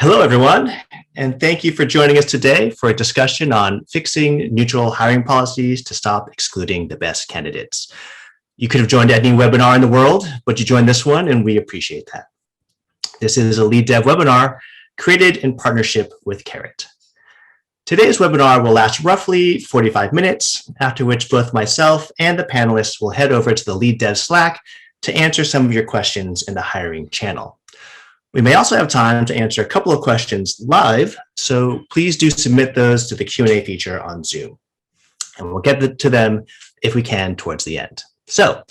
Hello, everyone, and thank you for joining us today for a discussion on fixing neutral hiring policies to stop excluding the best candidates. You could have joined any webinar in the world, but you joined this one, and we appreciate that. This is a Lead Dev webinar created in partnership with Carrot. Today's webinar will last roughly 45 minutes, after which both myself and the panelists will head over to the Lead Dev Slack to answer some of your questions in the hiring channel. We may also have time to answer a couple of questions live, so please do submit those to the Q&A feature on Zoom. And we'll get to them if we can towards the end. So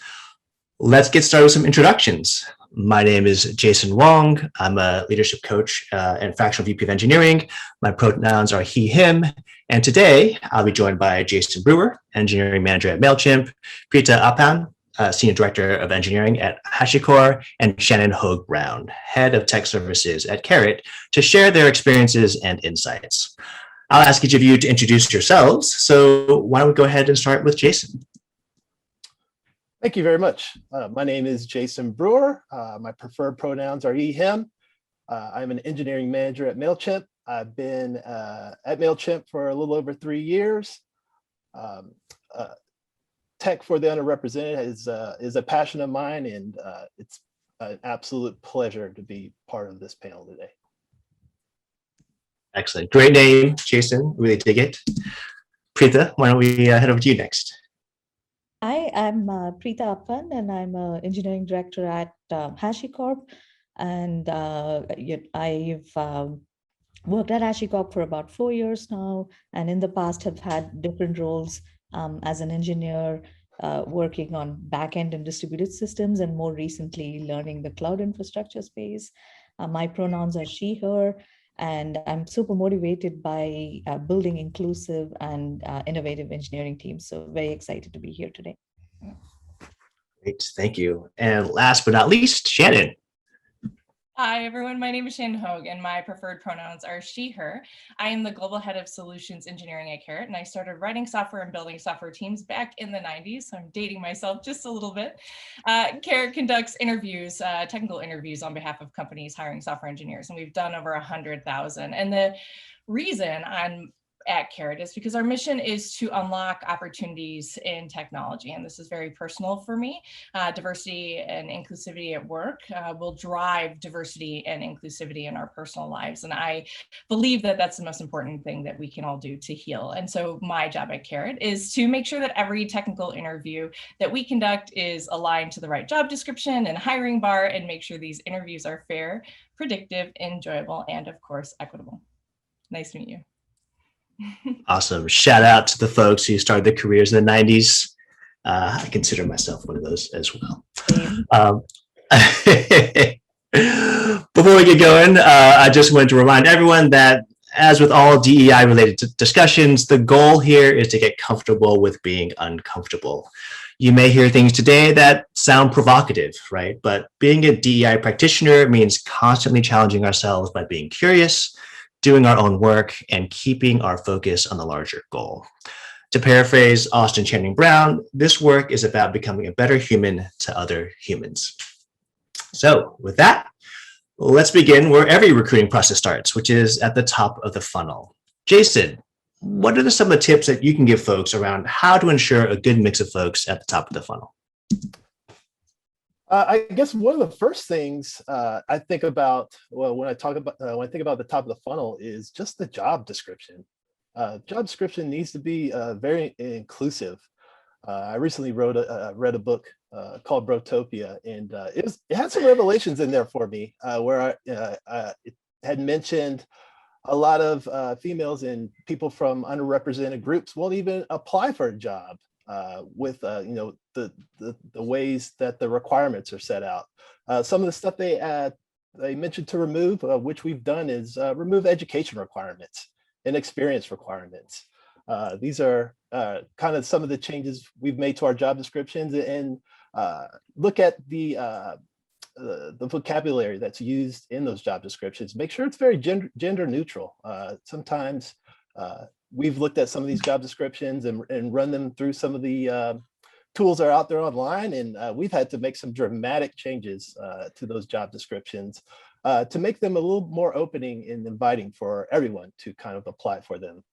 let's get started with some introductions. My name is Jason Wong. I'm a leadership coach and fractional VP of engineering. My pronouns are he, him. And today I'll be joined by Jason Brewer, engineering manager at MailChimp, Preeta Appan, Senior Director of Engineering at HashiCorp, and Shannon Hogue Brown, Head of Tech Services at Carrot, to share their experiences and insights. I'll ask each of you to introduce yourselves. So why don't we go ahead and start with Jason? Thank you very much. My name is Jason Brewer. My preferred pronouns are he, him. I'm an engineering manager at MailChimp. I've been at MailChimp for a little over 3 years. Tech for the underrepresented is a passion of mine, and it's an absolute pleasure to be part of this panel today. Excellent. Great name, Jason. Really dig it. Preeta, why don't we head over to you next? Hi, I'm Preeta Appan, and I'm an engineering director at HashiCorp. And I've worked at HashiCorp for about 4 years now, and in the past have had different roles as an engineer, working on backend and distributed systems, and more recently learning the cloud infrastructure space. My pronouns are she, her, and I'm super motivated by building inclusive and innovative engineering teams. So very excited to be here today. Great, thank you. And last but not least, Shannon. Hi, everyone. My name is Shannon Hogue, and my preferred pronouns are she, her. I am the Global Head of Solutions Engineering at Carrot, and I started writing software and building software teams back in the 90s, so I'm dating myself just a little bit. Carrot conducts interviews, technical interviews on behalf of companies hiring software engineers, and we've done over 100,000. And the reason I'm at Carrot is because our mission is to unlock opportunities in technology. And this is very personal for me. Diversity and inclusivity at work will drive diversity and inclusivity in our personal lives. And I believe that that's the most important thing that we can all do to heal. And so my job at Carrot is to make sure that every technical interview that we conduct is aligned to the right job description and hiring bar, and make sure these interviews are fair, predictive, enjoyable, and of course, equitable. Nice to meet you. Awesome. Shout out to the folks who started their careers in the 90s. I consider myself one of those as well. Before we get going, I just wanted to remind everyone that, as with all DEI related discussions, the goal here is to get comfortable with being uncomfortable. You may hear things today that sound provocative, right? But being a DEI practitioner means constantly challenging ourselves by being curious, doing our own work, and keeping our focus on the larger goal. To paraphrase Austin Channing Brown, this work is about becoming a better human to other humans. So with that, let's begin where every recruiting process starts, which is at the top of the funnel. Jason, what are some of the tips that you can give folks around how to ensure a good mix of folks at the top of the funnel? I guess one of the first things I think about, well, when I think about the top of the funnel, is just the job description. Job description needs to be very inclusive. I recently read a book called Brotopia, and it had some revelations in there for me, where it had mentioned a lot of females and people from underrepresented groups won't even apply for a job with the ways that the requirements are set out. Some of the stuff they mentioned to remove, which we've done, is remove education requirements and experience requirements. These are kind of some of the changes we've made to our job descriptions, and look at the vocabulary that's used in those job descriptions. Make sure it's very gender neutral. Sometimes we've looked at some of these job descriptions and run them through some of the tools that are out there online, and we've had to make some dramatic changes to those job descriptions to make them a little more opening and inviting for everyone to kind of apply for them.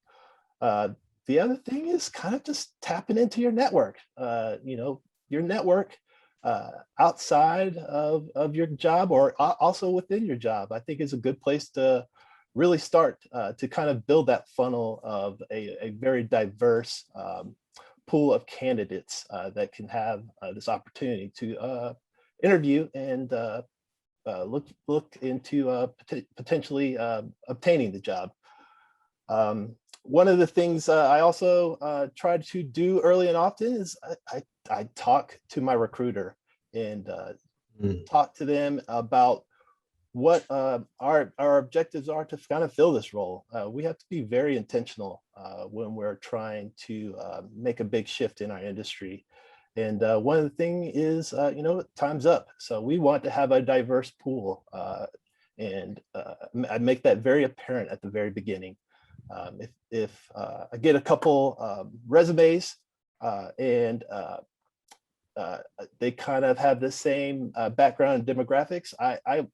The other thing is kind of just tapping into your network. Your network outside of your job or also within your job, I think is a good place to really start to kind of build that funnel of a very diverse pool of candidates that can have this opportunity to interview and look into potentially obtaining the job. One of the things I also try to do early and often is I talk to my recruiter and talk to them about what our objectives are to kind of fill this role. We have to be very intentional when we're trying to make a big shift in our industry. And one of the things is, time's up. So we want to have a diverse pool, and I make that very apparent at the very beginning. If I get a couple resumes and they kind of have the same background and demographics,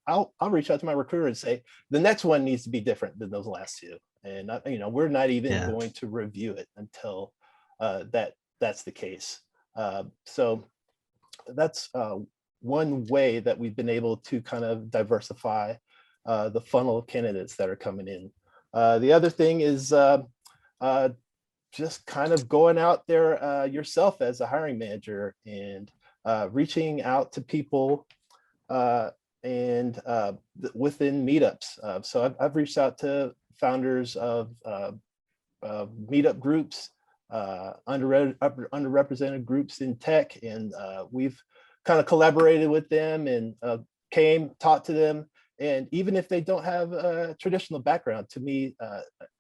I'll reach out to my recruiter and say the next one needs to be different than those last two. And we're not even going to review it until that's the case. So that's one way that we've been able to kind of diversify the funnel of candidates that are coming in. The other thing is just kind of going out there yourself as a hiring manager and reaching out to people and within meetups. So I've reached out to founders of meetup groups, underrepresented groups in tech, and we've kind of collaborated with them and talked to them. And even if they don't have a traditional background, to me,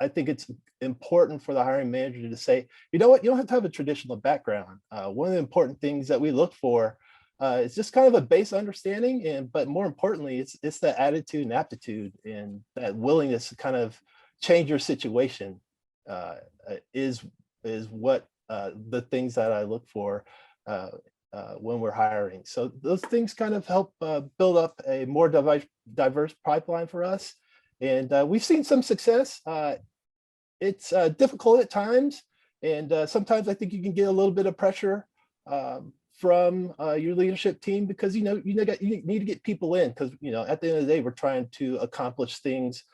I think it's important for the hiring manager to say, you know what, you don't have to have a traditional background. One of the important things that we look for is just kind of a base understanding, but more importantly, it's the attitude and aptitude and that willingness to kind of change your situation is what the things that I look for when we're hiring. So those things kind of help build up a more diverse pipeline for us. And we've seen some success. It's difficult at times. And sometimes I think you can get a little bit of pressure from your leadership team because, you need to get people in because, at the end of the day, we're trying to accomplish things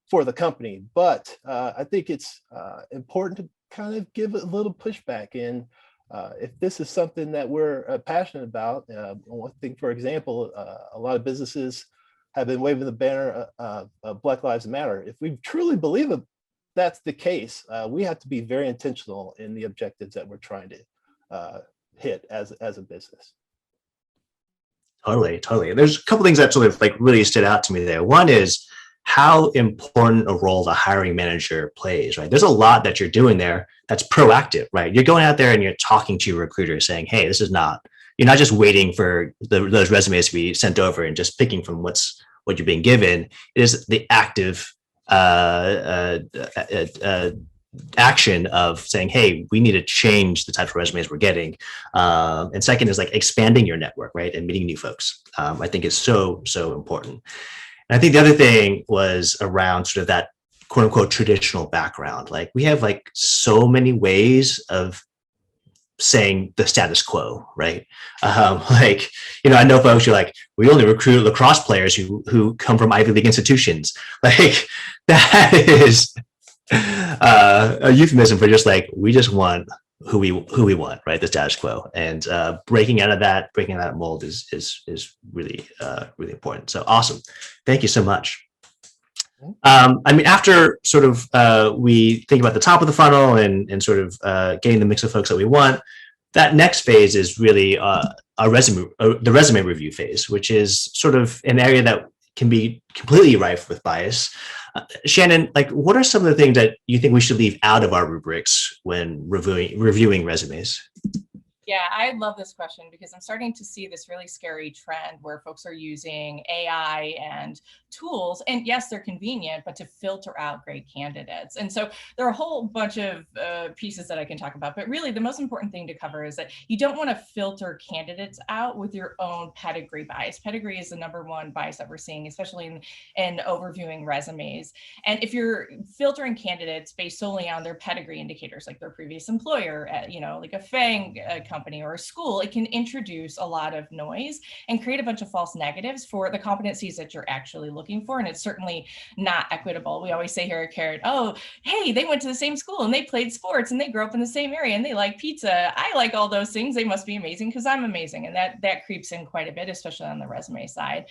for the company. But I think it's important to kind of give a little pushback. And if this is something that we're passionate about, one thing, for example, a lot of businesses have been waving the banner of Black Lives Matter. If we truly believe that's the case, we have to be very intentional in the objectives that we're trying to hit as a business. Totally. There's a couple things that sort of like really stood out to me there. One is how important a role the hiring manager plays, right? There's a lot that you're doing there that's proactive, right? You're going out there and you're talking to your recruiter saying, hey, you're not just waiting for those resumes to be sent over and just picking from what you're being given. It is the active action of saying, hey, we need to change the type of resumes we're getting. And second is like expanding your network, right? And meeting new folks. I think is so important. And I think the other thing was around sort of that quote unquote traditional background. Like we have like so many ways of saying the status quo, right? I know folks who are like, we only recruit lacrosse players who come from Ivy League institutions. Like that is a euphemism for just like, we just want who we want, right? The status quo, and breaking out of that mold is really really important. So awesome, thank you so much. After sort of we think about the top of the funnel and sort of getting the mix of folks that we want, that next phase is really the resume review phase, which is sort of an area that can be completely rife with bias. Shannon, like, what are some of the things that you think we should leave out of our rubrics when reviewing resumes? Yeah, I love this question because I'm starting to see this really scary trend where folks are using AI and tools. And yes, they're convenient, but to filter out great candidates. And so there are a whole bunch of pieces that I can talk about. But really, the most important thing to cover is that you don't want to filter candidates out with your own pedigree bias. Pedigree is the #1 bias that we're seeing, especially in overviewing resumes. And if you're filtering candidates based solely on their pedigree indicators, like their previous employer, like a FANG company or a school, it can introduce a lot of noise and create a bunch of false negatives for the competencies that you're actually looking for. And it's certainly not equitable. We always say here at Carrot, oh, hey, they went to the same school and they played sports and they grew up in the same area and they like pizza. I like all those things. They must be amazing because I'm amazing. And that creeps in quite a bit, especially on the resume side.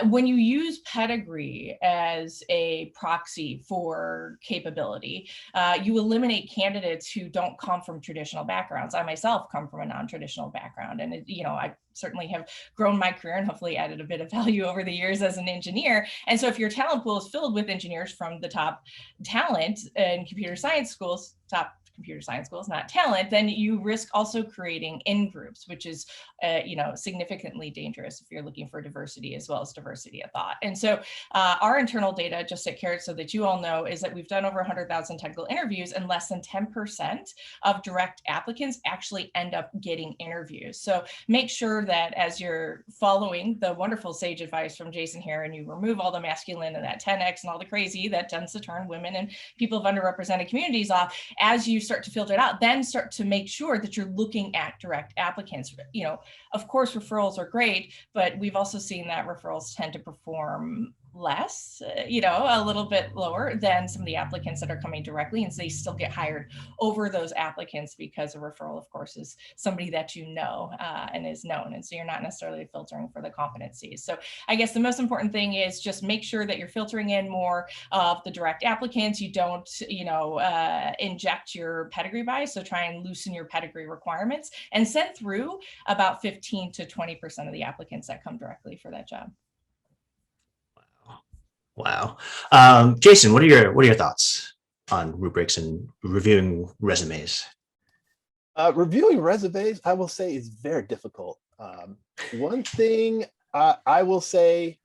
When you use pedigree as a proxy for capability, you eliminate candidates who don't come from traditional backgrounds. I myself come from a non-traditional background, and I certainly have grown my career and hopefully added a bit of value over the years as an engineer. And so if your talent pool is filled with engineers from the top talent in computer science schools, not talent, then you risk also creating in-groups, which is, significantly dangerous if you're looking for diversity as well as diversity of thought. And so our internal data, just at Carrot, so that you all know, is that we've done over 100,000 technical interviews and less than 10% of direct applicants actually end up getting interviews. So make sure that as you're following the wonderful sage advice from Jason here, and you remove all the masculine and that 10X and all the crazy that tends to turn women and people of underrepresented communities off, as you start to filter it out, then start to make sure that you're looking at direct applicants. Of course, referrals are great, but we've also seen that referrals tend to perform less, a little bit lower than some of the applicants that are coming directly. And so they still get hired over those applicants because a referral, of course, is somebody that you know and is known. And so you're not necessarily filtering for the competencies. So I guess the most important thing is just make sure that you're filtering in more of the direct applicants. You don't, inject your pedigree bias. So try and loosen your pedigree requirements and send through about 15 to 20% of the applicants that come directly for that job. Wow. Jason, what are your thoughts on rubrics and reviewing resumes? Reviewing resumes, I will say, is very difficult. One thing I will say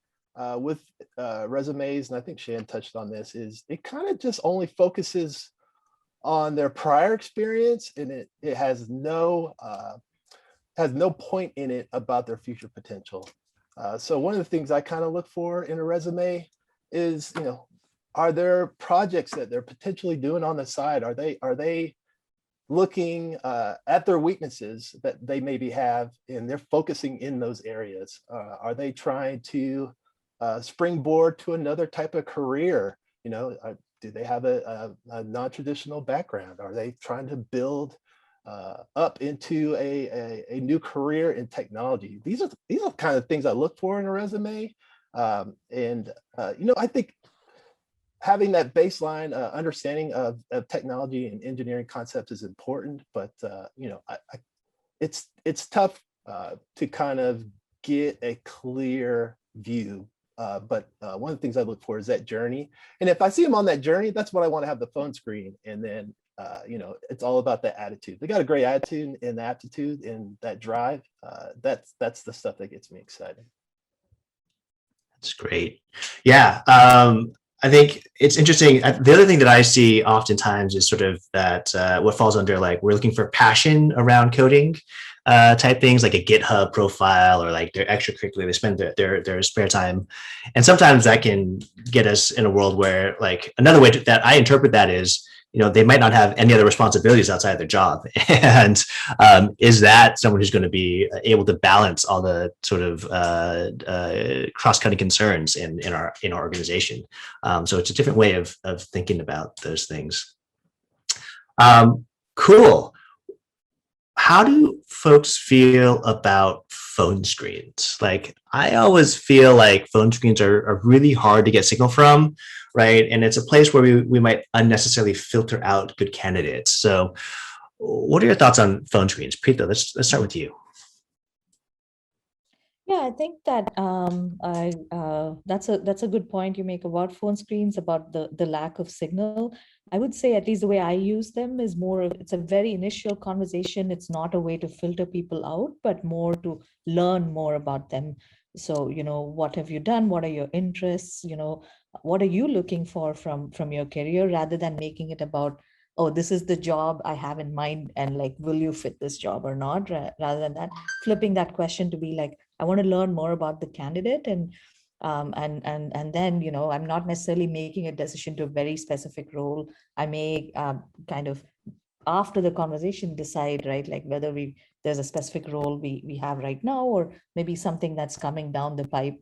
with resumes, and I think Shan touched on this, is it kind of just only focuses on their prior experience, and it has no point in it about their future potential. So one of the things I kind of look for in a resume is, are there projects that they're potentially doing on the side? Are they looking at their weaknesses that they maybe have, and they're focusing in those areas? Are they trying to springboard to another type of career? Do they have a non-traditional background? Are they trying to build up into a new career in technology? These are the kind of things I look for in a resume. I think having that baseline understanding of technology and engineering concepts is important, but it's tough to kind of get a clear view. But one of the things I look for is that journey. And if I see them on that journey, that's what I want to have the phone screen. And then, it's all about the attitude. They got a great attitude and the aptitude and that drive. That's the stuff that gets me excited. That's great. Yeah. I think it's interesting. The other thing that I see oftentimes is sort of that what falls under, like, we're looking for passion around coding type things, like a GitHub profile or like their extracurricular, they spend their spare time. And sometimes that can get us in a world where, like, another way that I interpret that is, they might not have any other responsibilities outside of their job. And is that someone who's going to be able to balance all the sort of cross-cutting concerns in our organization? So it's a different way of thinking about those things. Cool. How do folks feel about phone screens? Like, I always feel like phone screens are really hard to get signal from, right? And it's a place where we might unnecessarily filter out good candidates. So what are your thoughts on phone screens? Preeta, let's start with you. Yeah, I think that that's a good point you make about phone screens, about the lack of signal. I would say, at least the way I use them is more of, it's a very initial conversation. It's not a way to filter people out, but more to learn more about them. So, what have you done? What are your interests? What are you looking for from your career, rather than making it about, oh, this is the job I have in mind, and like, will you fit this job or not? Rather than that, flipping that question to be like, I want to learn more about the candidate, and then, I'm not necessarily making a decision to a very specific role. I may kind of, after the conversation, decide, right, like whether there's a specific role we have right now, or maybe something that's coming down the pipe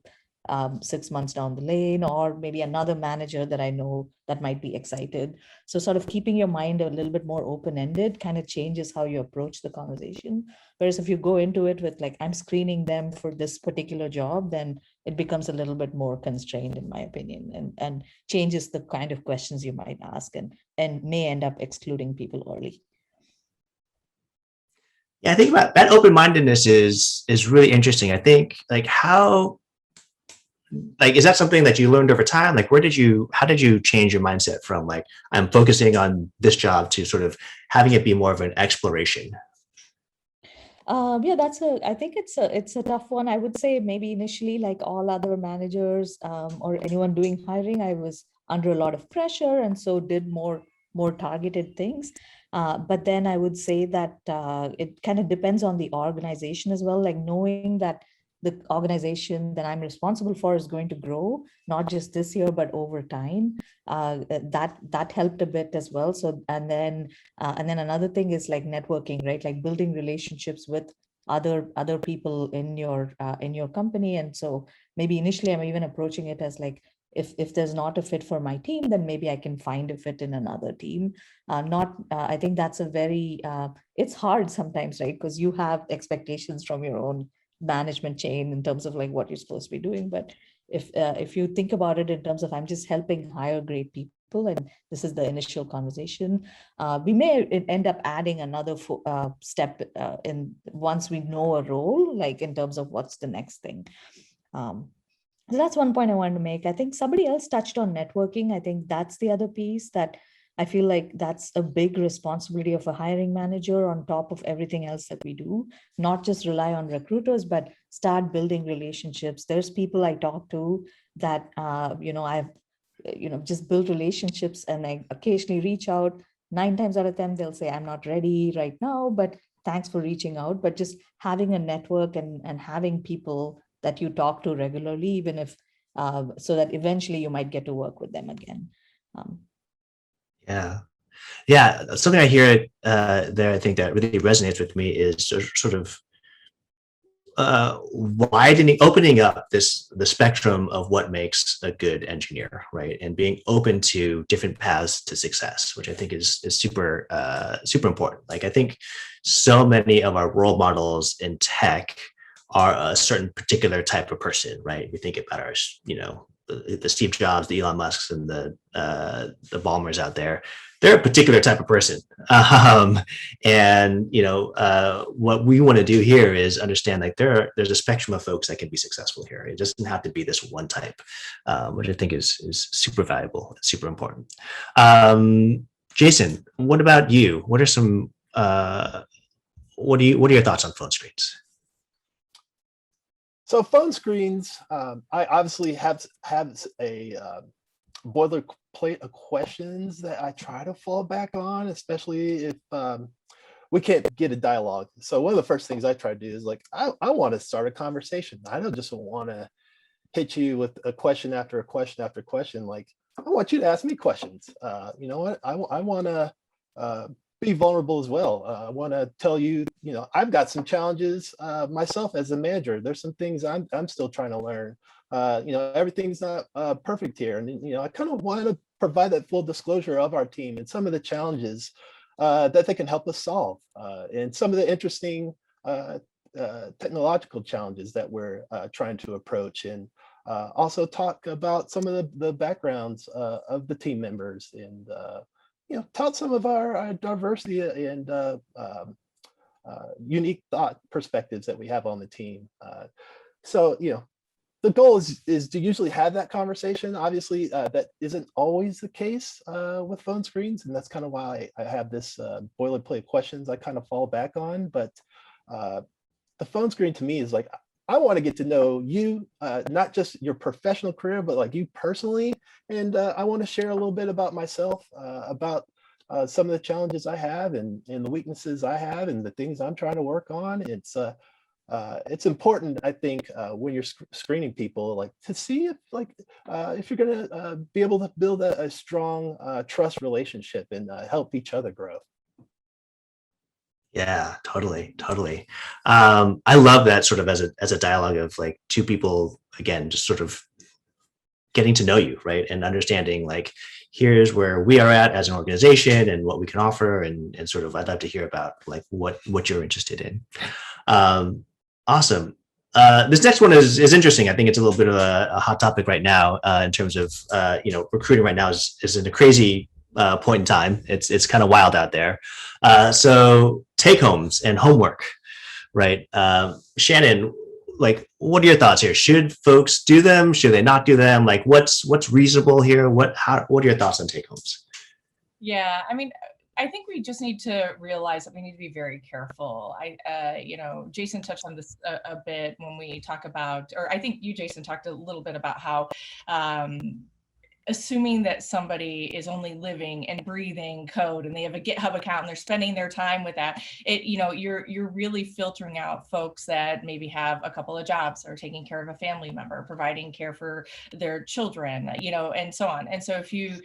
6 months down the lane, or maybe another manager that I know that might be excited. So sort of keeping your mind a little bit more open-ended kind of changes how you approach the conversation. Whereas if you go into it with like, I'm screening them for this particular job, then it becomes a little bit more constrained, in my opinion, and changes the kind of questions you might ask, and may end up excluding people early. Yeah, I think about that open-mindedness is really interesting. I think like is that something that you learned over time? Like how did you change your mindset from like, I'm focusing on this job, to sort of having it be more of an exploration? Yeah, I think it's a tough one. I would say maybe initially, like all other managers or anyone doing hiring, I was under a lot of pressure, and so did more targeted things. But then I would say that it kind of depends on the organization as well, like knowing that the organization that I'm responsible for is going to grow, not just this year, but over time. That helped a bit as well. So, and then another thing is like networking, right? Like building relationships with other people in your company. And so maybe initially I'm even approaching it as like, if there's not a fit for my team, then maybe I can find a fit in another team. I think that's it's hard sometimes, right? Because you have expectations from your own management chain in terms of like what you're supposed to be doing. But if you think about it in terms of, I'm just helping hire great people, and this is the initial conversation, we may end up adding another step in once we know a role, like in terms of what's the next thing. So that's one point I wanted to make. I think somebody else touched on networking. I think that's the other piece that I feel like that's a big responsibility of a hiring manager on top of everything else that we do. Not just rely on recruiters, but start building relationships. There's people I talk to that, I've, just built relationships, and I occasionally reach out. 9 times out of 10, they'll say, I'm not ready right now, but thanks for reaching out. But just having a network and having people that you talk to regularly, even if, so that eventually you might get to work with them again. Yeah. Yeah. Something I hear there, I think that really resonates with me is sort of opening up the spectrum of what makes a good engineer, right? And being open to different paths to success, which I think is super, super important. Like, I think so many of our role models in tech are a certain particular type of person, right? We think about our, the Steve Jobs, the Elon Musks, and the Ballmers out there. They're a particular type of person, and what we want to do here is understand like there's a spectrum of folks that can be successful here. It doesn't have to be this one type, which I think is super valuable, super important. Jason, what about you? What are some what are your thoughts on phone screens? So phone screens, I obviously have a boilerplate of questions that I try to fall back on, especially if we can't get a dialogue. So one of the first things I try to do is like, I want to start a conversation. I don't just want to hit you with a question after a question after question. Like, I want you to ask me questions. You know what? I want to be vulnerable as well. I want to tell you, I've got some challenges myself as a manager. There's some things I'm still trying to learn. Everything's not perfect here. And, I kind of want to provide that full disclosure of our team and some of the challenges that they can help us solve, and some of the interesting technological challenges that we're trying to approach, and also talk about some of the backgrounds of the team members, and tout some of our diversity and unique thought perspectives that we have on the team. So, the goal is to usually have that conversation. Obviously, that isn't always the case with phone screens, and that's kind of why I have this boilerplate questions I kind of fall back on. But the phone screen to me is like, I want to get to know you, not just your professional career, but like you personally. And I want to share a little bit about myself, about some of the challenges I have and the weaknesses I have and the things I'm trying to work on. It's important, I think, when you're screening people, like to see if you're going to be able to build a strong trust relationship and help each other grow. Yeah, totally, totally. I love that sort of as a dialogue of like two people, again, just sort of getting to know you, right? And understanding like, here's where we are at as an organization and what we can offer. And sort of, I'd love to hear about like what you're interested in. Awesome. This next one is interesting. I think it's a little bit of a hot topic right now in terms of, recruiting right now is in a crazy point in time. It's kind of wild out there. So take homes and homework, right? Shannon, like, what are your thoughts here? Should folks do them? Should they not do them? Like, what's reasonable here? What are your thoughts on take homes? Yeah, I mean, I think we just need to realize that we need to be very careful. Jason touched on this a bit when we talk about, or I think you, Jason, talked a little bit about how assuming that somebody is only living and breathing code and they have a GitHub account and they're spending their time with that, you're really filtering out folks that maybe have a couple of jobs or taking care of a family member, providing care for their children, and so on. And so if you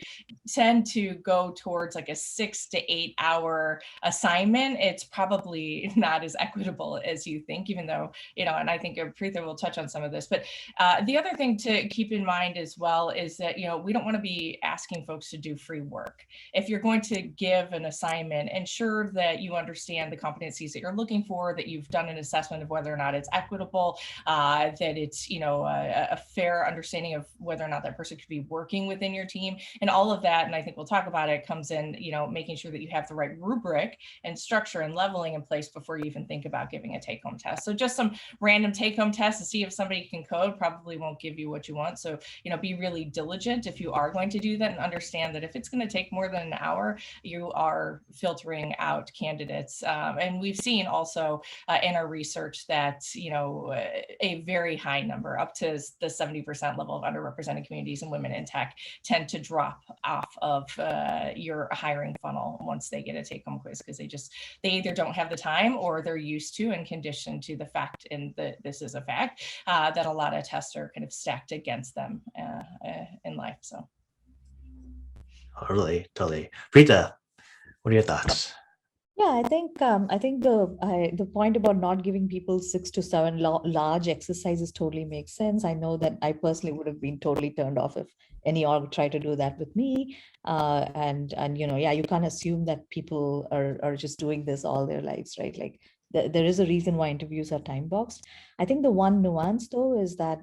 tend to go towards like a 6 to 8 hour assignment, it's probably not as equitable as you think, even though, and I think Preetha will touch on some of this. But the other thing to keep in mind as well is that, we don't want to be asking folks to do free work. If you're going to give an assignment, ensure that you understand the competencies that you're looking for, that you've done an assessment of whether or not it's equitable, that it's, a fair understanding of whether or not that person could be working within your team, and all of that. And I think we'll talk about it, comes in, making sure that you have the right rubric and structure and leveling in place before you even think about giving a take-home test. So just some random take-home tests to see if somebody can code probably won't give you what you want. So, be really diligent if you are going to do that, and understand that if it's going to take more than an hour, you are filtering out candidates. And we've seen also in our research that, a very high number, up to the 70% level of underrepresented communities and women in tech, tend to drop off of your hiring funnel once they get a take-home quiz, because they either don't have the time or they're used to and conditioned to the fact, and this is a fact, that a lot of tests are kind of stacked against them in life. So. Totally. Preetha, what are your thoughts? Yeah, I think the point about not giving people 6 to 7 large exercises totally makes sense. I know that I personally would have been totally turned off if any org tried to do that with me. And you can't assume that people are just doing this all their lives, right? Like there is a reason why interviews are time boxed. I think the one nuance though is that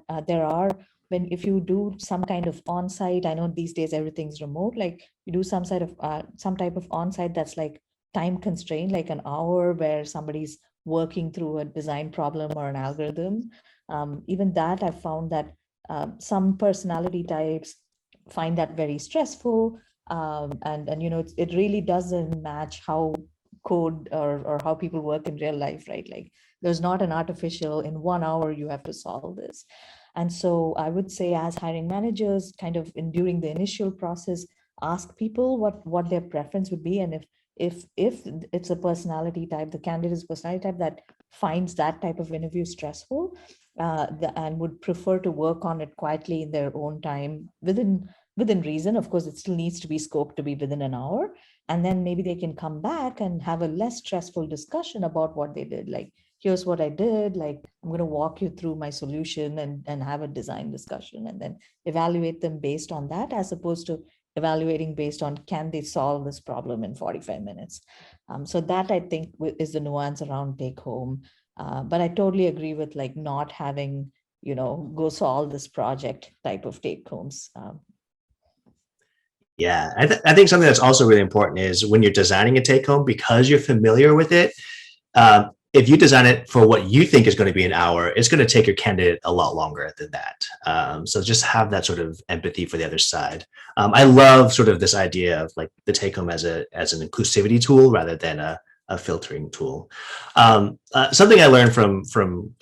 if you do some kind of on-site, I know these days everything's remote, like you do some type of on-site that's like time constrained, like an hour where somebody's working through a design problem or an algorithm. Even that, I've found that some personality types find that very stressful. It really doesn't match how code or how people work in real life, right? Like there's not an artificial, in 1 hour you have to solve this. And so I would say, as hiring managers, kind of during the initial process, ask people what their preference would be. And if it's a personality type, the candidate's personality type that finds that type of interview stressful and would prefer to work on it quietly in their own time within reason. Of course, it still needs to be scoped to be within an hour. And then maybe they can come back and have a less stressful discussion about what they did. Like, here's what I did, like, I'm going to walk you through my solution and have a design discussion, and then evaluate them based on that, as opposed to evaluating based on, can they solve this problem in 45 minutes? So that, I think, is the nuance around take home. But I totally agree with like not having, go solve this project type of take homes. Yeah, I think something that's also really important is when you're designing a take home, because you're familiar with it, if you design it for what you think is going to be an hour, it's going to take your candidate a lot longer than that. So just have that sort of empathy for the other side. I love sort of this idea of like the take home as an inclusivity tool rather than a filtering tool. Something I learned from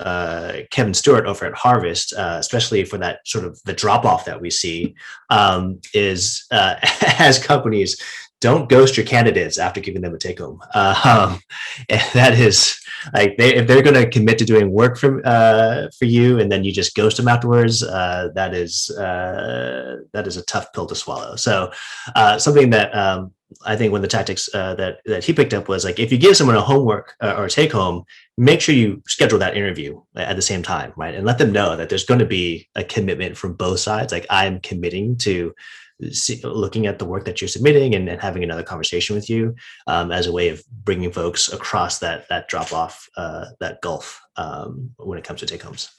Kevin Stewart over at Harvest, especially for that sort of the drop off that we see, is as companies, don't ghost your candidates after giving them a take home. And that is like if they're going to commit to doing work for you and then you just ghost them afterwards, that is a tough pill to swallow. So something that I think one of the tactics that he picked up was like, if you give someone a homework or a take home, make sure you schedule that interview at the same time, right? And let them know that there's going to be a commitment from both sides. Like, I'm committing to looking at the work that you're submitting and having another conversation with you as a way of bringing folks across that drop off, that gulf when it comes to take homes.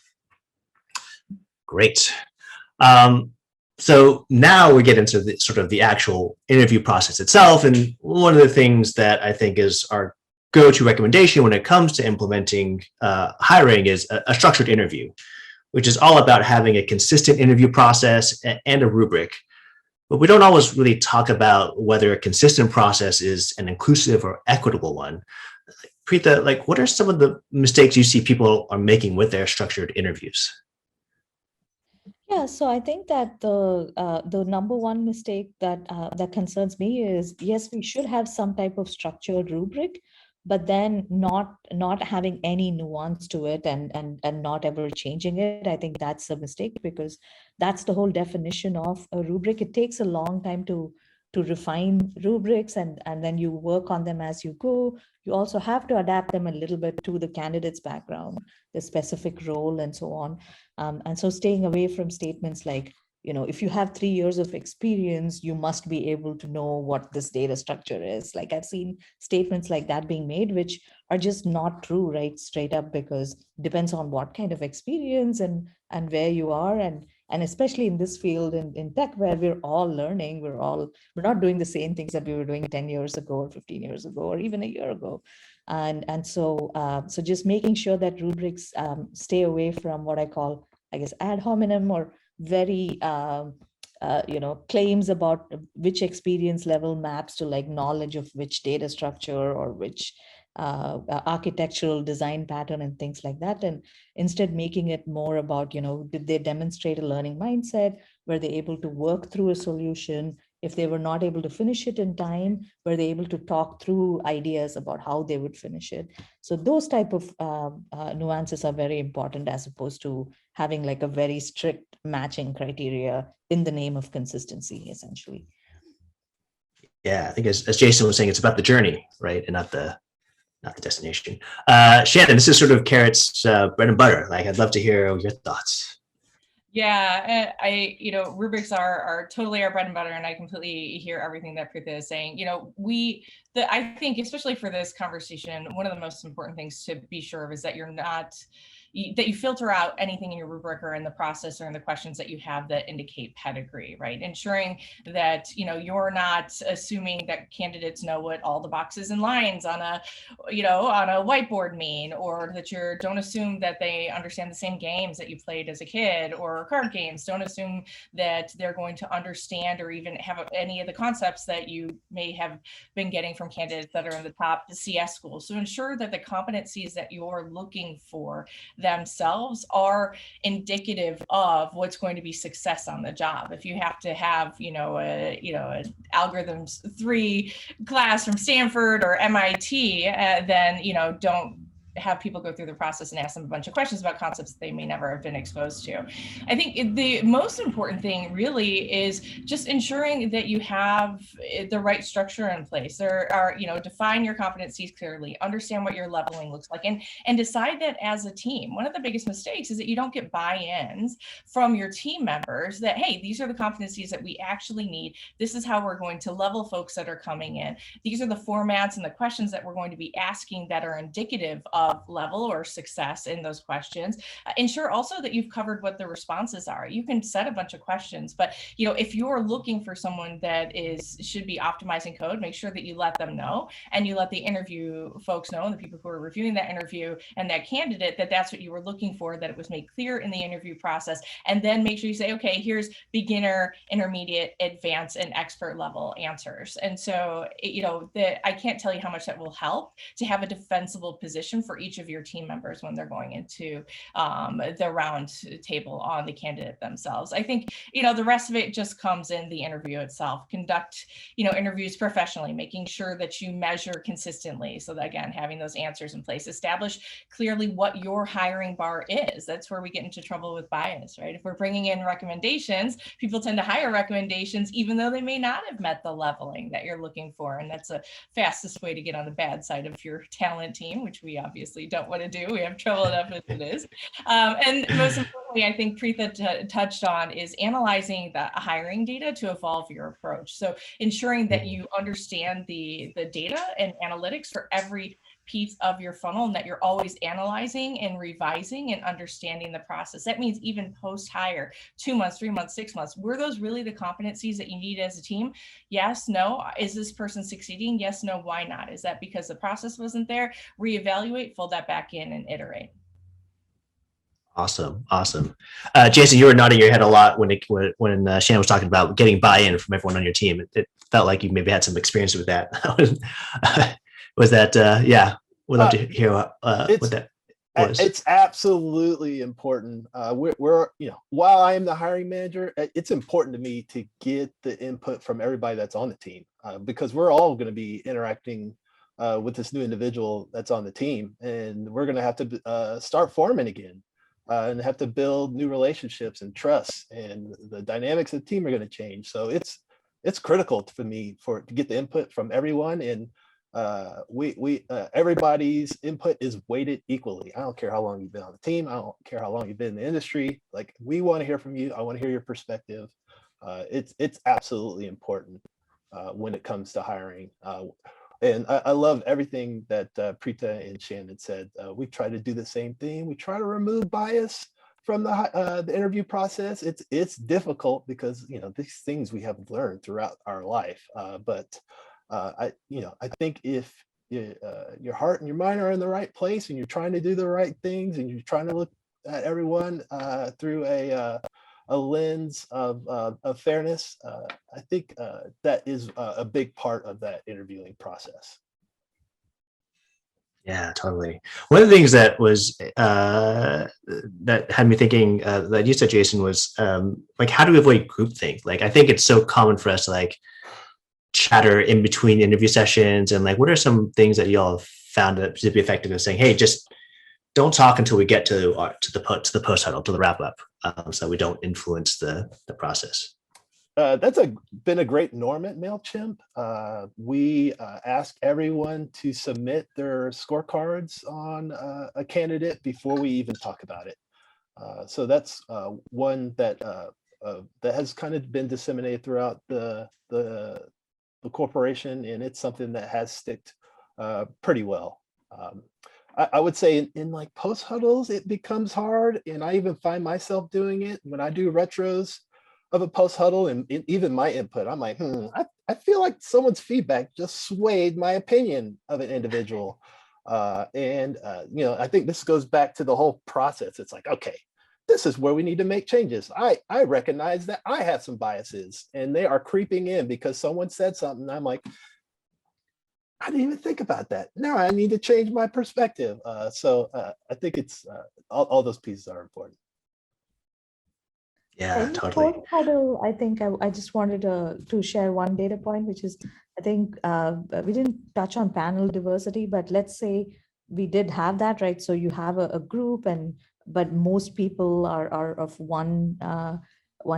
Great. So now we get into the sort of the actual interview process itself. And one of the things that I think is our go-to recommendation when it comes to implementing hiring is a structured interview, which is all about having a consistent interview process and a rubric. But we don't always really talk about whether a consistent process is an inclusive or equitable one. Preeta, like, what are some of the mistakes you see people are making with their structured interviews? Yeah, so I think that the number one mistake that that concerns me is, yes, we should have some type of structured rubric, but then not having any nuance to it and not ever changing it. I think that's a mistake, because that's the whole definition of a rubric. It takes a long time to refine rubrics, and then you work on them as you go. You also have to adapt them a little bit to the candidate's background, the specific role, and so on. And so staying away from statements like, if you have 3 years of experience, you must be able to know what this data structure is. Like, I've seen statements like that being made, which are just not true, right? Straight up, because it depends on what kind of experience and where you are. And especially in this field in tech, where we're all learning, we're not doing the same things that we were doing 10 years ago or 15 years ago or even a year ago. And so just making sure that rubrics stay away from what I call, I guess, ad hominem or very claims about which experience level maps to like knowledge of which data structure or which architectural design pattern and things like that, and instead making it more about, did they demonstrate a learning mindset? Were they able to work through a solution? If they were not able to finish it in time, were they able to talk through ideas about how they would finish it? So those type of nuances are very important, as opposed to having like a very strict matching criteria in the name of consistency, essentially. Yeah, I think as Jason was saying, it's about the journey, right? And not the destination. Shannon, this is sort of Carrot's bread and butter. Like, I'd love to hear your thoughts. Yeah, rubrics are totally our bread and butter, and I completely hear everything that Preeta is saying. I think, especially for this conversation, one of the most important things to be sure of is that that you filter out anything in your rubric or in the process or in the questions that you have that indicate pedigree, right? Ensuring that, you're not assuming that candidates know what all the boxes and lines on a whiteboard mean, or that don't assume that they understand the same games that you played as a kid or card games. Don't assume that they're going to understand or even have any of the concepts that you may have been getting from candidates that are in the top CS schools. So ensure that the competencies that you're looking for themselves are indicative of what's going to be success on the job. If you have to have, an algorithms 3 class from Stanford or MIT, then, don't have people go through the process and ask them a bunch of questions about concepts that they may never have been exposed to. I think the most important thing really is just ensuring that you have the right structure in place. There are, define your competencies clearly, understand what your leveling looks like, and decide that as a team. One of the biggest mistakes is that you don't get buy-ins from your team members that, hey, these are the competencies that we actually need. This is how we're going to level folks that are coming in. These are the formats and the questions that we're going to be asking that are indicative of of level or success in those questions. Ensure also that you've covered what the responses are. You can set a bunch of questions, but if you're looking for someone that should be optimizing code, make sure that you let them know, and you let the interview folks know, and the people who are reviewing that interview and that candidate, that that's what you were looking for, that it was made clear in the interview process. And then make sure you say, okay, here's beginner, intermediate, advanced, and expert level answers. And so, I can't tell you how much that will help to have a defensible position for each of your team members when they're going into the round table on the candidate themselves. I think, the rest of it just comes in the interview itself. Conduct, interviews professionally, making sure that you measure consistently. So that, again, having those answers in place, establish clearly what your hiring bar is. That's where we get into trouble with bias, right? If we're bringing in recommendations, people tend to hire recommendations, even though they may not have met the leveling that you're looking for. And that's the fastest way to get on the bad side of your talent team, which we obviously don't want to do. We have trouble enough as it is. And most importantly, I think Preetha touched on is analyzing the hiring data to evolve your approach. So ensuring that you understand the data and analytics for every piece of your funnel, and that you're always analyzing and revising and understanding the process. That means even post-hire, 2 months, 3 months, 6 months, were those really the competencies that you need as a team? Yes, no. Is this person succeeding? Yes, no. Why not? Is that because the process wasn't there? Reevaluate, fold that back in, and iterate. Awesome. Jason, you were nodding your head a lot when Shannon was talking about getting buy-in from everyone on your team. It felt like you maybe had some experience with that. Was that, yeah, we'd love to hear what that was. It's absolutely important. We're while I am the hiring manager, it's important to me to get the input from everybody that's on the team, because we're all going to be interacting with this new individual that's on the team, and we're going to have to start forming again. And have to build new relationships and trust, and the dynamics of the team are going to change. So it's critical for me to get the input from everyone, and everybody's input is weighted equally. I don't care how long you've been on the team. I don't care how long you've been in the industry. Like, we want to hear from you. I want to hear your perspective. It's absolutely important when it comes to hiring. And I love everything that Preetha and Shannon said. We try to do the same thing. We try to remove bias from the interview process. It's difficult because these things we have learned throughout our life. But I think if your heart and your mind are in the right place, and you're trying to do the right things, and you're trying to look at everyone through a lens of fairness, I think that is a big part of that interviewing process. Yeah, totally. One of the things that was that had me thinking that you said, Jason, was like, how do we avoid groupthink? Like, I think it's so common for us to like chatter in between interview sessions, and like, what are some things that y'all have found to be effective in saying, hey, just don't talk until we get to the post huddle, to the wrap up, so we don't influence the process. That's been a great norm at MailChimp. We ask everyone to submit their scorecards on a candidate before we even talk about it. So that's one that has kind of been disseminated throughout the corporation, and it's something that has sticked pretty well. I would say in like post huddles, it becomes hard, and I even find myself doing it when I do retros of a post huddle, and even my input. I'm like, I feel like someone's feedback just swayed my opinion of an individual, and I think this goes back to the whole process. It's like, okay, this is where we need to make changes. I recognize that I have some biases, and they are creeping in because someone said something. I'm like, I didn't even think about that. Now I need to change my perspective. So I think it's all those pieces are important. Yeah, In totally. post huddle, I think I just wanted to share one data point, which is, I think we didn't touch on panel diversity, but let's say we did have that, right? So you have a group, but most people are of one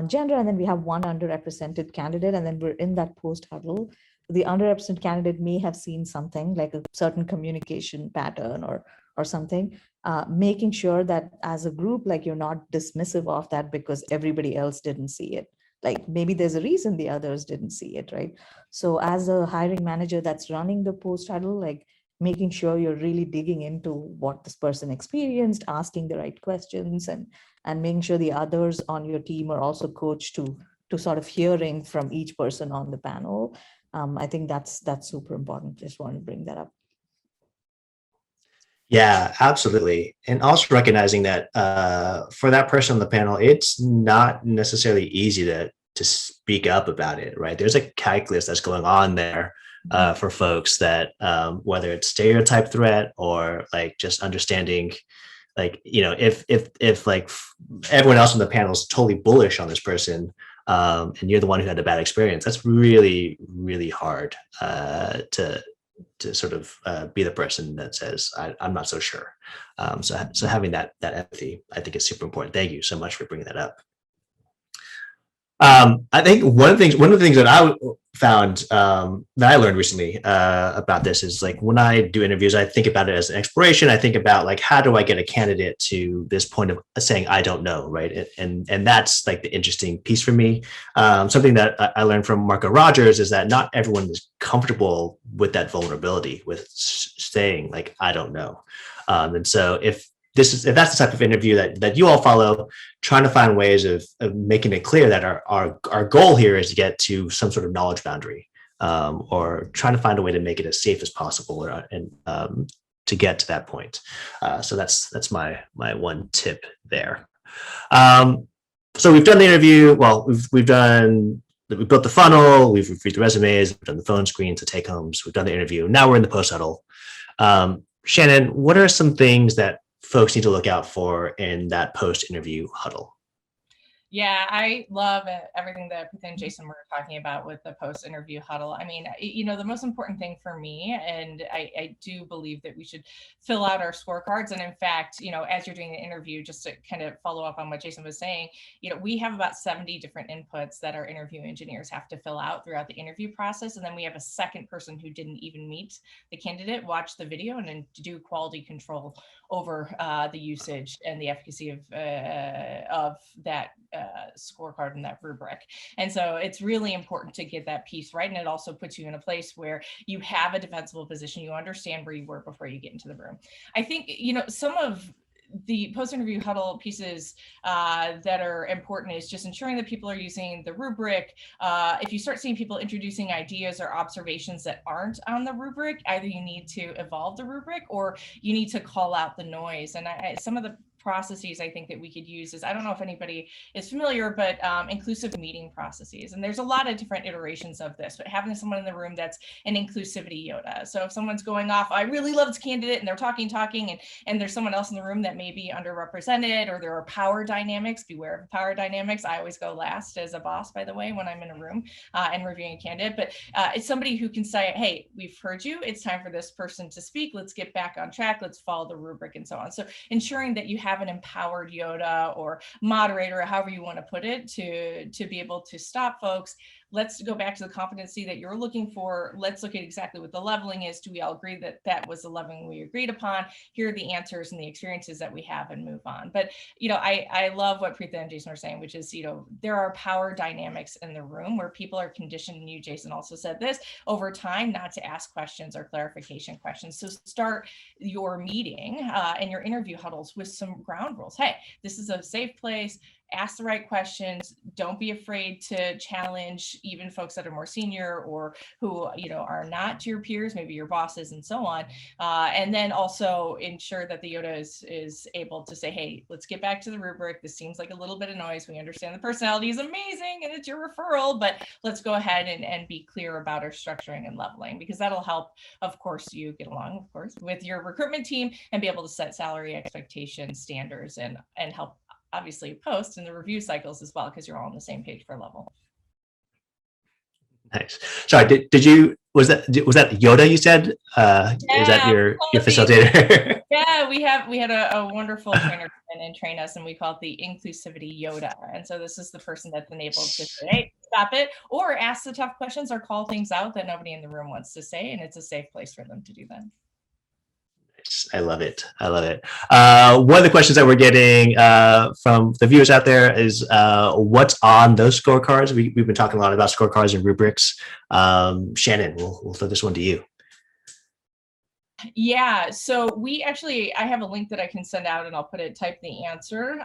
gender, and then we have one underrepresented candidate, and then we're in that post huddle. The underrepresented candidate may have seen something like a certain communication pattern or something, making sure that as a group, like, you're not dismissive of that because everybody else didn't see it. Like, maybe there's a reason the others didn't see it, right? So as a hiring manager that's running the post huddle, like, making sure you're really digging into what this person experienced, asking the right questions, and making sure the others on your team are also coached to sort of hearing from each person on the panel. I think that's super important. Just want to bring that up. Yeah, absolutely. And also recognizing that for that person on the panel, it's not necessarily easy to speak up about it, right? There's a calculus that's going on there for folks that whether it's stereotype threat or like just understanding, like, if like everyone else on the panel is totally bullish on this person, and you're the one who had a bad experience, that's really, really hard to sort of be the person that says, I'm not so sure. So having that empathy, I think, is super important. Thank you so much for bringing that up. I think one of the things that I found that I learned recently about this is, like, when I do interviews, I think about it as an exploration. I think about, like, how do I get a candidate to this point of saying, I don't know, right? And that's like the interesting piece for me. Something that I learned from Marco Rogers is that not everyone is comfortable with that vulnerability, with saying, like, I don't know. And so if that's the type of interview that you all follow, trying to find ways of making it clear that our goal here is to get to some sort of knowledge boundary, or trying to find a way to make it as safe as possible, and to get to that point. So that's my one tip there. So we've done the interview. Well, we've built the funnel. We've reviewed the resumes. We've done the phone screens, the take homes. We've done the interview. Now we're in the post huddle. Shannon, what are some things that folks need to look out for in that post-interview huddle? Yeah, I love everything that Preet and Jason were talking about with the post-interview huddle. I mean, the most important thing for me, and I do believe that we should fill out our scorecards. And in fact, as you're doing the interview, just to kind of follow up on what Jason was saying, we have about 70 different inputs that our interview engineers have to fill out throughout the interview process. And then we have a second person who didn't even meet the candidate, watch the video, and then do quality control over the usage and the efficacy of that scorecard and that rubric. And so it's really important to get that piece right. And it also puts you in a place where you have a defensible position. You understand where you were before you get into the room. I think, some of the post-interview huddle pieces that are important is just ensuring that people are using the rubric. If you start seeing people introducing ideas or observations that aren't on the rubric, either you need to evolve the rubric or you need to call out the noise. And some of the processes I think that we could use is, I don't know if anybody is familiar, but inclusive meeting processes. And there's a lot of different iterations of this, but having someone in the room that's an inclusivity Yoda. So if someone's going off, I really love this candidate, and they're talking, and there's someone else in the room that may be underrepresented, or there are power dynamics, beware of power dynamics. I always go last as a boss, by the way, when I'm in a room and reviewing a candidate, but it's somebody who can say, hey, we've heard you. It's time for this person to speak. Let's get back on track. Let's follow the rubric and so on. So ensuring that you have an empowered Yoda or moderator, or however you want to put it, to be able to stop folks. Let's go back to the competency that you're looking for. Let's look at exactly what the leveling is. Do we all agree that that was the leveling we agreed upon? Here are the answers and the experiences that we have, and move on. But, I love what Preetha and Jason are saying, which is, there are power dynamics in the room where people are conditioned, and you, Jason, also said this, over time, not to ask questions or clarification questions. So start your meeting and your interview huddles with some ground rules. Hey, this is a safe place. Ask the right questions. Don't be afraid to challenge even folks that are more senior or who, are not your peers, maybe your bosses and so on. And then also ensure that the Yoda is able to say, hey, let's get back to the rubric. This seems like a little bit of noise. We understand the personality is amazing and it's your referral, but let's go ahead and be clear about our structuring and leveling, because that'll help, of course, you get along, of course, with your recruitment team and be able to set salary expectations, standards, and help obviously post in the review cycles as well, because you're all on the same page for level. Nice. Sorry, was that Yoda you said? Is that your facilitator? Yeah, we had a wonderful trainer come in and train us, and we call it the inclusivity Yoda. And so this is the person that's enabled to say, hey, stop it, or ask the tough questions, or call things out that nobody in the room wants to say, and it's a safe place for them to do that. I love it. One of the questions that we're getting from the viewers out there is what's on those scorecards? We've been talking a lot about scorecards and rubrics. Shannon, we'll throw this one to you. Yeah, so I have a link that I can send out and I'll type the answer.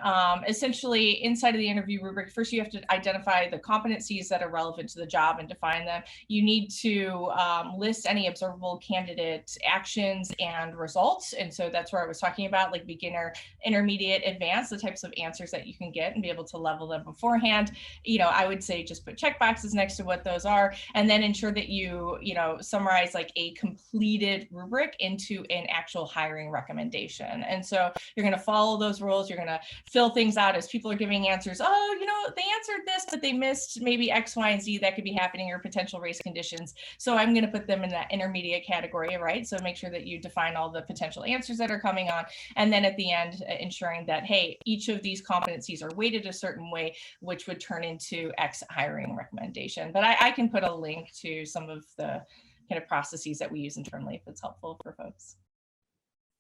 Essentially, inside of the interview rubric, first you have to identify the competencies that are relevant to the job and define them. You need to list any observable candidate actions and results. And so that's where I was talking about, like beginner, intermediate, advanced, the types of answers that you can get and be able to level them beforehand. I would say just put check boxes next to what those are, and then ensure that you summarize like a completed rubric into an actual hiring recommendation. And so you're going to follow those rules. You're going to fill things out as people are giving answers. Oh, they answered this, but they missed maybe X, Y, and Z that could be happening, or potential race conditions. So I'm going to put them in that intermediate category, right? So make sure that you define all the potential answers that are coming on. And then at the end, ensuring that, hey, each of these competencies are weighted a certain way, which would turn into X hiring recommendation. But I can put a link to some of the kind of processes that we use internally if it's helpful for folks.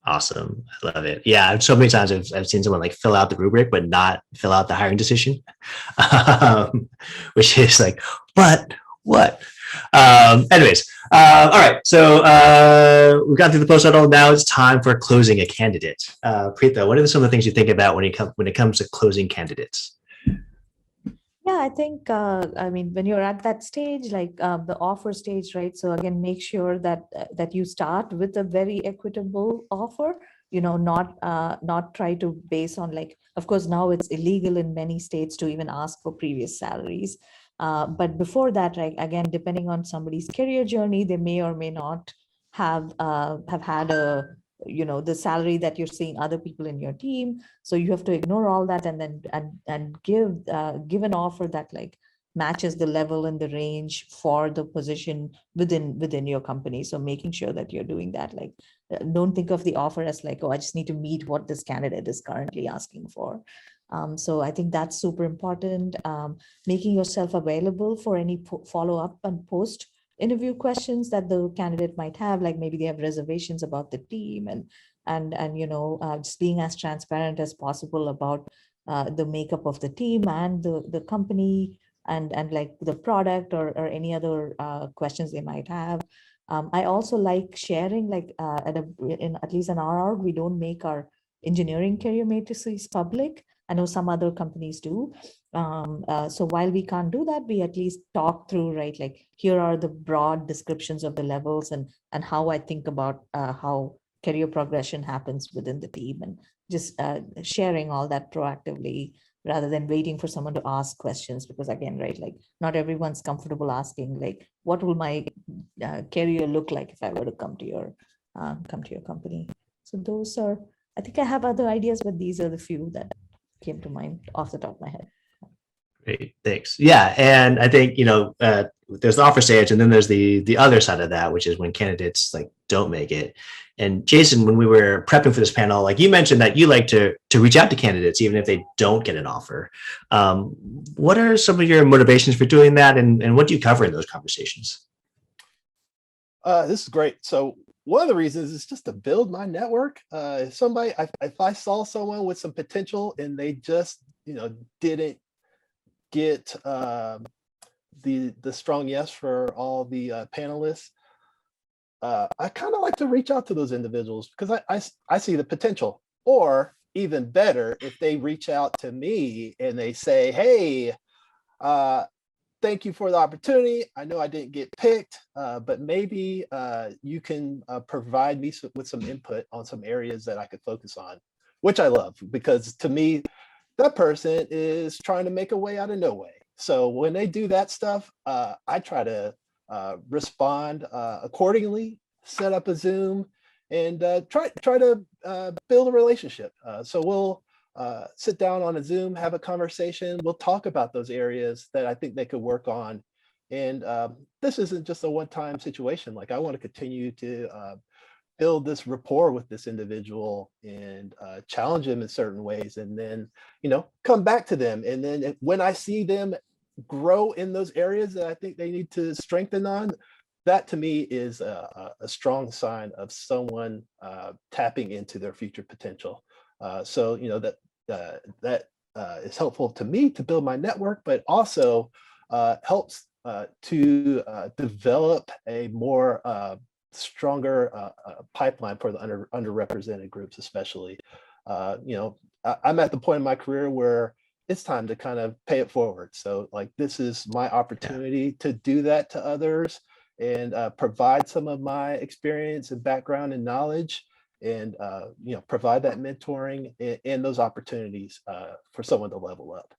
Awesome. I love it. Yeah. So many times I've seen someone like fill out the rubric, but not fill out the hiring decision, which is like, but what? Anyways, all right. So we've gone through the post huddle. Now it's time for closing a candidate. Preeta, what are some of the things you think about when it comes to closing candidates? Yeah, I think, when you're at that stage, like the offer stage, right? So again, make sure that you start with a very equitable offer, not try to base on, like, of course, now it's illegal in many states to even ask for previous salaries. But before that, right, again, depending on somebody's career journey, they may or may not have had the salary that you're seeing other people in your team. So you have to ignore all that and then give an offer that like matches the level and the range for the position within your company. So making sure that you're doing that, like don't think of the offer as like, oh, I just need to meet what this candidate is currently asking for. So I think that's super important. Making yourself available for any follow-up and post interview questions that the candidate might have, like maybe they have reservations about the team, and just being as transparent as possible about the makeup of the team and the company, and like the product or any other questions they might have. I also like sharing, like at least in our org, we don't make our engineering career matrices public. I know some other companies do. So while we can't do that, we at least talk through, right? Like here are the broad descriptions of the levels and how I think about how career progression happens within the team, and just sharing all that proactively rather than waiting for someone to ask questions. Because again, right, like not everyone's comfortable asking, like, what will my career look like if I were to come to your company? So those are, I think I have other ideas, but these are the few that came to mind off the top of my head. Great, thanks. Yeah, and I think there's the offer stage, and then there's the other side of that, which is when candidates like don't make it. And Jason, when we were prepping for this panel, like you mentioned that you like to reach out to candidates even if they don't get an offer. What are some of your motivations for doing that, and what do you cover in those conversations? This is great. So one of the reasons is just to build my network. If I saw someone with some potential and they just didn't get the strong yes for all the panelists, I kind of like to reach out to those individuals because I see the potential. Or even better, if they reach out to me and they say, hey, thank you for the opportunity. I know I didn't get picked, but maybe you can provide me with some input on some areas that I could focus on, which I love, because to me, that person is trying to make a way out of no way. So when they do that stuff, I try to respond accordingly, set up a Zoom, and try to build a relationship. So we'll sit down on a Zoom, have a conversation. We'll talk about those areas that I think they could work on. And this isn't just a one-time situation. Like, I want to continue to build this rapport with this individual and challenge them in certain ways, and then come back to them. And then when I see them grow in those areas that I think they need to strengthen on, that to me is a strong sign of someone tapping into their future potential. So that is helpful to me to build my network, but also helps to develop a more stronger pipeline for the underrepresented groups, especially. I'm at the point in my career where it's time to kind of pay it forward. So like, this is my opportunity to do that to others and provide some of my experience and background and knowledge, and provide that mentoring and those opportunities for someone to level up.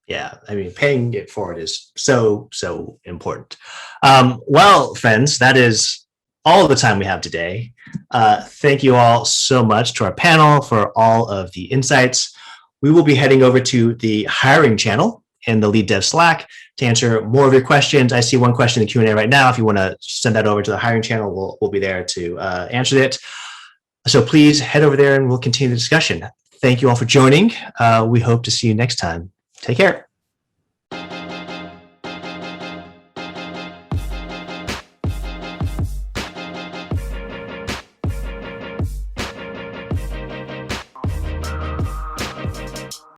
Yeah, I mean, paying it forward is so important. Well, friends, that is all the time we have today. Thank you all so much to our panel for all of the insights. We will be heading over to the hiring channel in the Lead Dev Slack to answer more of your questions. I see one question in the Q&A right now. If you want to send that over to the hiring channel, we'll be there to answer it. So please head over there and we'll continue the discussion. Thank you all for joining. We hope to see you next time. Take care.